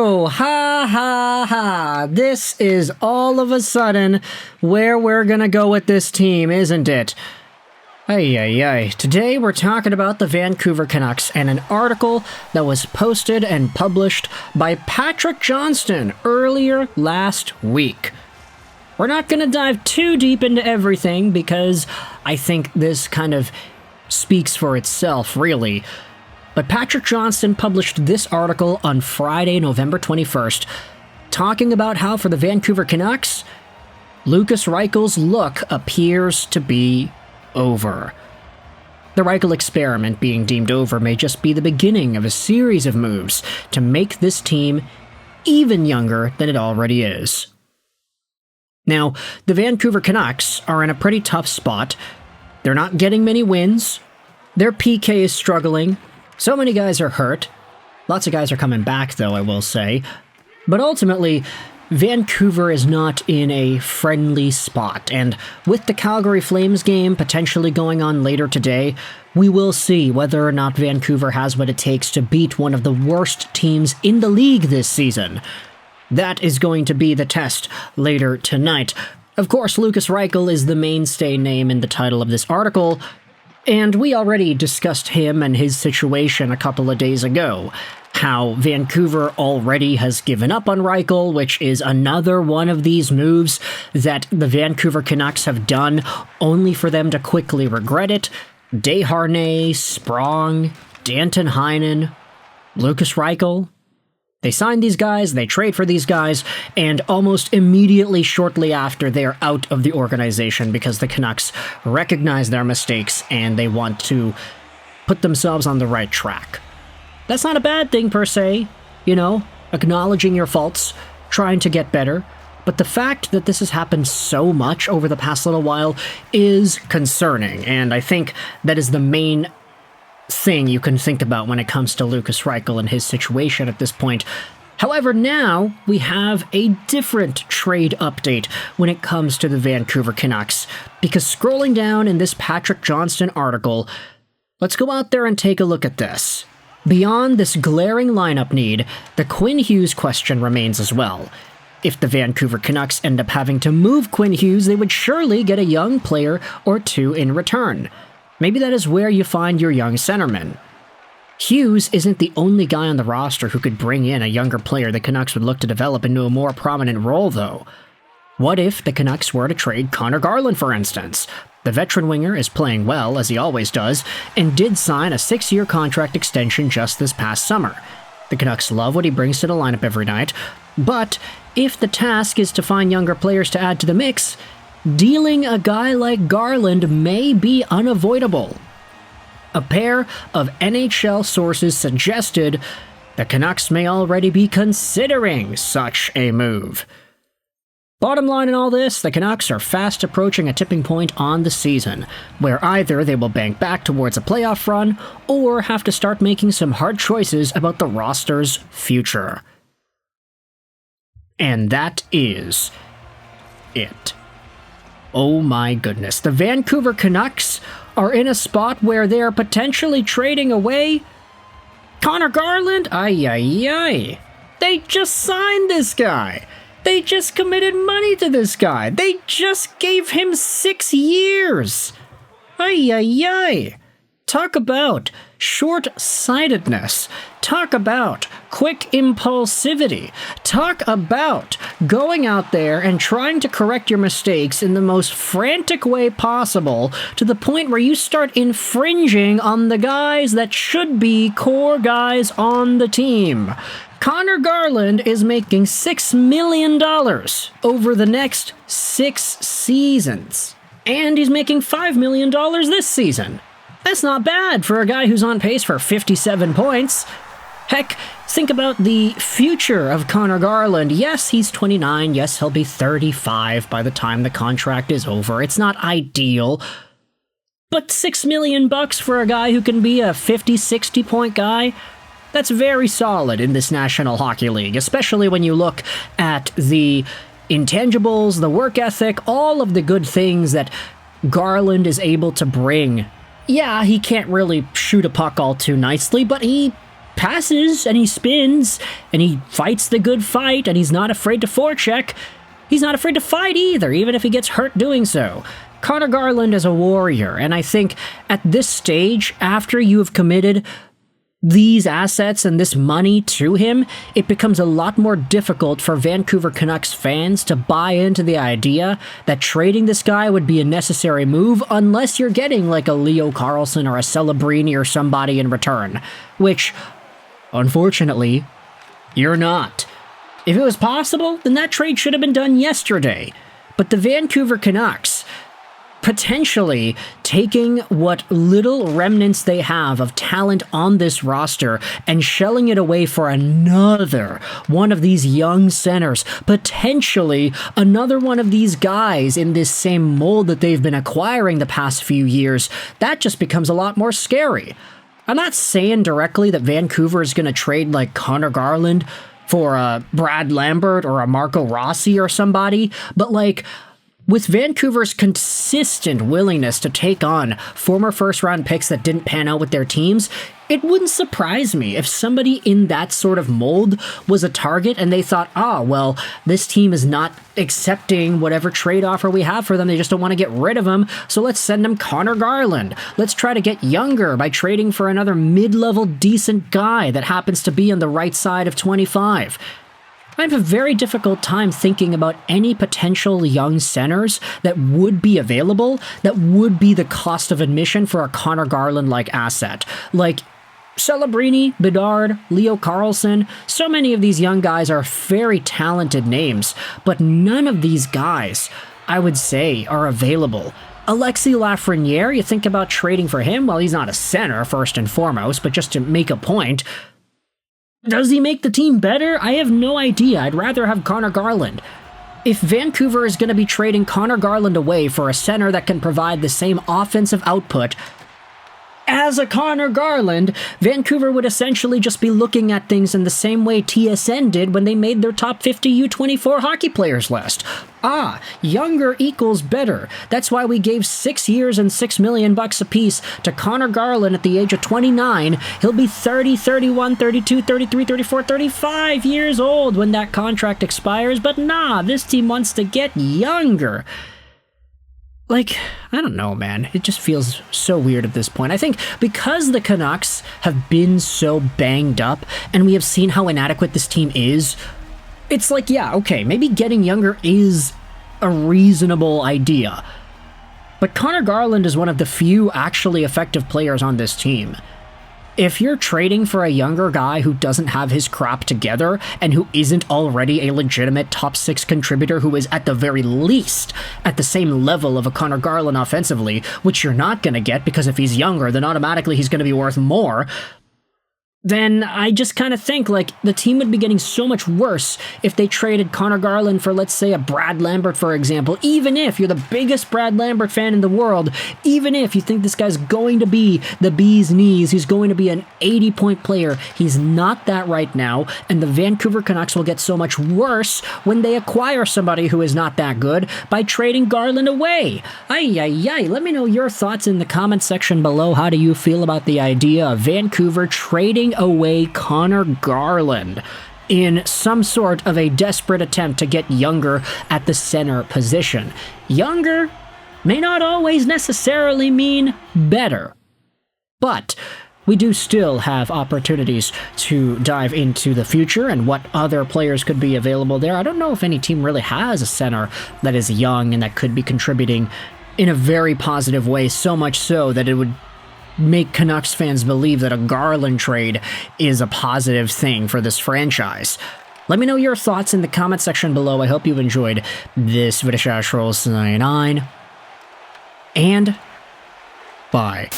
Oh, ha ha ha. This is all of a sudden where we're gonna go with this team, isn't it? Ay. Today we're talking about the Vancouver Canucks and an article that was posted and published by Patrick Johnston earlier last week. We're not gonna dive too deep into everything because I think this kind of speaks for itself, really. But Patrick Johnston published this article on Friday, November 21st, talking about how for the Vancouver Canucks, Lukas Reichel's look appears to be over. The Reichel experiment being deemed over may just be the beginning of a series of moves to make this team even younger than it already is. Now, the Vancouver Canucks are in a pretty tough spot. They're not getting many wins. Their PK is struggling. So many guys are hurt. Lots of guys are coming back, though, I will say. But ultimately, Vancouver is not in a friendly spot, and with the Calgary Flames game potentially going on later today, we will see whether or not Vancouver has what it takes to beat one of the worst teams in the league this season. That is going to be the test later tonight. Of course, Lukas Reichel is the mainstay name in the title of this article, and we already discussed him and his situation a couple of days ago. How Vancouver already has given up on Reichel, which is another one of these moves that the Vancouver Canucks have done only for them to quickly regret it. Desharnais, Sprong, Danton Heinen, Lukas Reichel. They sign these guys, they trade for these guys, and almost immediately shortly after, they are out of the organization because the Canucks recognize their mistakes and they want to put themselves on the right track. That's not a bad thing per se, acknowledging your faults, trying to get better, but the fact that this has happened so much over the past little while is concerning, and I think that is the main thing you can think about when it comes to Lukas Reichel and his situation at this point. However, now we have a different trade update when it comes to the Vancouver Canucks, because scrolling down in this Patrick Johnston article, let's go out there and take a look at this. Beyond this glaring lineup need, the Quinn Hughes question remains as well. If the Vancouver Canucks end up having to move Quinn Hughes, they would surely get a young player or two in return. Maybe that is where you find your young centerman. Hughes isn't the only guy on the roster who could bring in a younger player the Canucks would look to develop into a more prominent role, though. What if the Canucks were to trade Conor Garland, for instance? The veteran winger is playing well, as he always does, and did sign a 6-year contract extension just this past summer. The Canucks love what he brings to the lineup every night, but if the task is to find younger players to add to the mix, dealing a guy like Garland may be unavoidable. A pair of NHL sources suggested the Canucks may already be considering such a move. Bottom line in all this, the Canucks are fast approaching a tipping point on the season, where either they will bank back towards a playoff run, or have to start making some hard choices about the roster's future. And that is it. Oh my goodness, the Vancouver Canucks are in a spot where they are potentially trading away Conor Garland? Ay. They just signed this guy. They just committed money to this guy. They just gave him 6 years. Ay. Talk about short-sightedness. Talk about quick impulsivity. Talk about going out there and trying to correct your mistakes in the most frantic way possible to the point where you start infringing on the guys that should be core guys on the team. Conor Garland is making $6 million over the next 6 seasons. And he's making $5 million this season. That's not bad for a guy who's on pace for 57 points. Heck, think about the future of Conor Garland. Yes, he's 29. Yes, he'll be 35 by the time the contract is over. It's not ideal. But $6 million for a guy who can be a 50, 60 point guy, that's very solid in this National Hockey League, especially when you look at the intangibles, the work ethic, all of the good things that Garland is able to bring. Yeah, he can't really shoot a puck all too nicely, but he passes and he spins and he fights the good fight and he's not afraid to forecheck. He's not afraid to fight either, even if he gets hurt doing so. Conor Garland is a warrior, and I think at this stage, after you have committed these assets and this money to him, it becomes a lot more difficult for Vancouver Canucks fans to buy into the idea that trading this guy would be a necessary move unless you're getting like a Leo Carlsson or a Celebrini or somebody in return, which, unfortunately, you're not. If it was possible, then that trade should have been done yesterday. But the Vancouver Canucks, potentially taking what little remnants they have of talent on this roster and shelling it away for another one of these young centers, potentially another one of these guys in this same mold that they've been acquiring the past few years, that just becomes a lot more scary. I'm not saying directly that Vancouver is going to trade like Conor Garland for a Brad Lambert or a Marco Rossi or somebody, but like, with Vancouver's consistent willingness to take on former first-round picks that didn't pan out with their teams, it wouldn't surprise me if somebody in that sort of mold was a target and they thought, well, this team is not accepting whatever trade offer we have for them. They just don't want to get rid of him, so let's send them Conor Garland. Let's try to get younger by trading for another mid-level decent guy that happens to be on the right side of 25. I have a very difficult time thinking about any potential young centers that would be available that would be the cost of admission for a Conor Garland-like asset. Like Celebrini, Bedard, Leo Carlsson, so many of these young guys are very talented names, but none of these guys, I would say, are available. Alexis Lafreniere, you think about trading for him? Well, he's not a center, first and foremost, but just to make a point, does he make the team better? I have no idea. I'd rather have Conor Garland. If Vancouver is going to be trading Conor Garland away for a center that can provide the same offensive output as a Conor Garland, Vancouver would essentially just be looking at things in the same way TSN did when they made their top 50 U24 hockey players list. Younger equals better. That's why we gave 6 years and $6 million apiece to Conor Garland at the age of 29. He'll be 30, 31, 32, 33, 34, 35 years old when that contract expires, but this team wants to get younger. Like, I don't know, man. It just feels so weird at this point. I think because the Canucks have been so banged up and we have seen how inadequate this team is, it's like, yeah, okay, maybe getting younger is a reasonable idea. But Conor Garland is one of the few actually effective players on this team. If you're trading for a younger guy who doesn't have his crap together and who isn't already a legitimate top 6 contributor who is at the very least at the same level of a Conor Garland offensively, which you're not going to get because if he's younger, then automatically he's going to be worth more, then I just kind of think, like, the team would be getting so much worse if they traded Conor Garland for, let's say, a Brad Lambert, for example. Even if you're the biggest Brad Lambert fan in the world, even if you think this guy's going to be the bee's knees, he's going to be an 80-point player, he's not that right now, and the Vancouver Canucks will get so much worse when they acquire somebody who is not that good by trading Garland away. Let me know your thoughts in the comment section below. How do you feel about the idea of Vancouver trading away Conor Garland in some sort of a desperate attempt to get younger at the center position? Younger may not always necessarily mean better, but we do still have opportunities to dive into the future and what other players could be available there. I don't know if any team really has a center that is young and that could be contributing in a very positive way, so much so that it would make Canucks fans believe that a Garland trade is a positive thing for this franchise. Let me know your thoughts in the comment section below. I hope you've enjoyed this video. And bye.